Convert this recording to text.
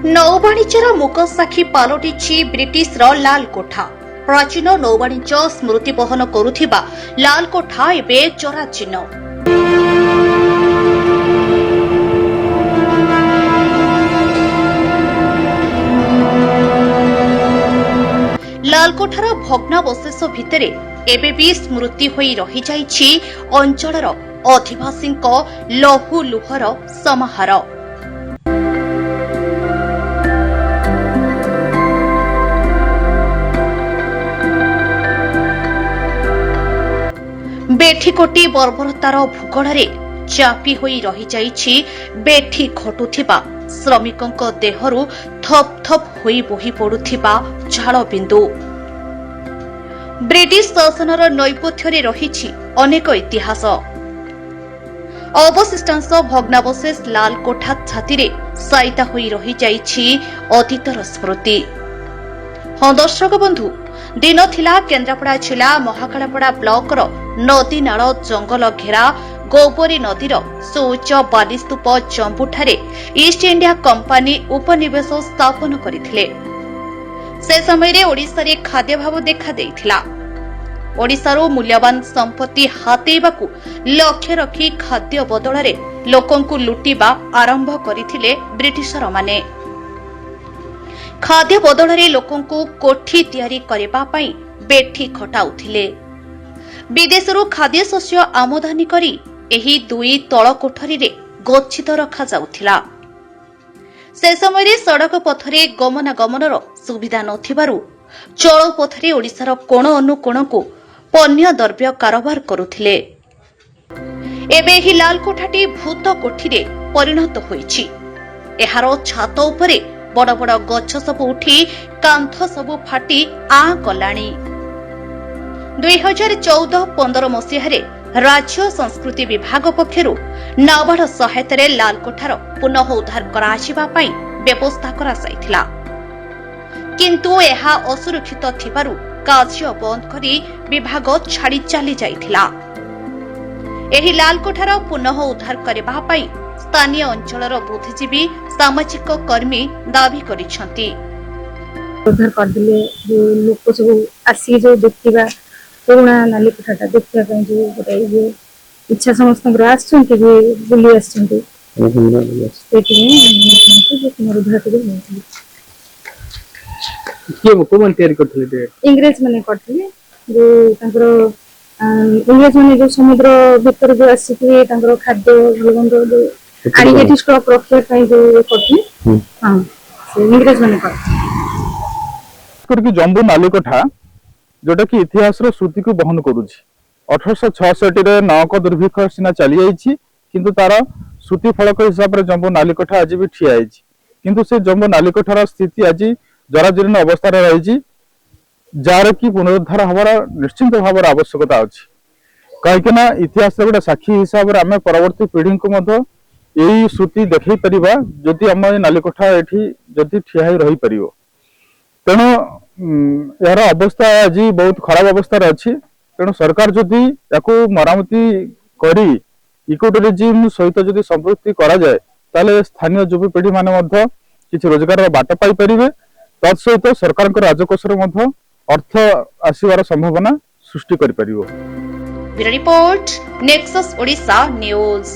नौवाणिज्यर मुकसाक्षी पालटिछि britisher लाल कोठा। प्राचीन नौवाणिज्य स्मृति बहन करुथिबा लाल कोठा एबे चराचिह्न। लाल कोठार भग्नावशेष भितरे एबे भी स्मृति होई रही जाइछि अंचलर अधिवासींक लहु लुहर समाहार। बेठीकोटी बर्बरतार भूगोଳରେ चापी होई रही जाइछि बेठी खटुथिबा श्रमिकंक देहरु थप थप होई बोही पडुथिबा झाळ बिंदु। ब्रिटिश शासनर नैपथ्ୟରେ रहिछि अनेक इतिहास। अवशिष्टांश भग्नावशेष लाल कोठा छातीरे साइता होई रही जाइछि अतीतर स्मृति। हाँ दर्शक बंधु, दिन थिला केन्द्रापड़ा जिला महाकालपड़ा ब्लॉकर नदी नाल जंगल घेरा गोबरी नदीर सुउच्च बालिस्तूप जंबुठारे ईस्ट इंडिया कंपानी उपनिवेश स्थापन करथिले। से समय ओडिशा रे खाद्याभाव देखा देइथिला। ओडिशारो मूल्यवान संपत्ति हातेइबाकू लक्ष्य रखी खाद्य बदଳରେ लोकंकु लुटिबा आरंभ करथिले ब्रिटिशर माने। खाद्य बदଳରେ लोकंकु कोठी तैयारी करबा पई बेठी खटाउथिले। विदेशरू खाद्य शस्य आमदानी करी एही दुई तळ कोठरी रे गच्छित रखा जाउथिला। से समय सड़क पथरे गमनागमनर सुविधा नथिबारु चल पथरे ओडिशार कोण अनुकोणकू पन्य द्रव्य कारोबार करुथिले। एबे एही लाल कोठाटी भूत कोठीरे परिणत होईछि। एहार छात उपरे बड़ बड़ गछ सब उठी कांथ सब फाटी आ कलाणी। 2014-15 मसीहारे राज्य संस्कृति विभाग पक्षरु नाबार्ड सहायतारे लाल कोठार पुनः उद्धार कराशिबा पई व्यवस्था करा जायथिला, किंतु एहा असुरक्षित थिबारु कार्य बंद करी विभाग छाड़ी चली जायथिला। एही लाल कोठार पुनः उद्धार करबा पई स्थानीय अंचलर बुद्धिजीवी सामाजिक कर्मी दाबी करिसंती। उद्धार कर दिले जो लोक सब आसी जो देखिबा पुराना नाली कोठाटा देखिया पई जो गोटे जे इच्छा समस्त आछंती जे बुली आछंती एठी जो कुमार उद्धार कर दिले के को मन तैयारी करथले ते इंग्रेज माने करथले जो तांकर इंग्रेज माने जो समुद्र भीतर जो आसीथि तांकर खाद्य भलगंध जो आनी एठी स्टॉक रखे पई जो करथले। हां से इंग्रेज माने करके जम्बू नाली कोठा जोटा कि इतिहास श्रुति को बहन करुछि। 1866 रे नौक दुर्भिक्ष सीना चली जाइछि, किंतु तार श्रुति फलक हिसाब रे जम्बू नाली कोठा आज भी ठिया आइछि। किंतु से जम्बू नाली कोठार स्थिति आज जराजीर्ण अवस्था रे रहिछि, जार की पुनरुद्धार हबार निश्चित भाव आवश्यकता अछि। कहीं ना इतिहास गोटे साक्षी हिसाब रे आमे परवर्ती पीढ़ी को मध्य यही श्रुति देखै परिबा जदि आम नाली कोठा एठी जदि ठिया ही रही परिबो। तेणु यार अवस्था आज बहुत खराब अवस्था अच्छी। तेणु सरकार जदि याकू मरामती करी इको टूरिज्म सहित जदि संपृक्ति करा जाए ताले स्थानीय युवपीढ़ी माने मध्य किछि रोजगार बाट पाई परिबे। तत्सहित सरकार राजकोष रे मध्य अर्थ आसीबार संभावना सृष्टि करि परिबो। Bureau report Nexus Odisha news.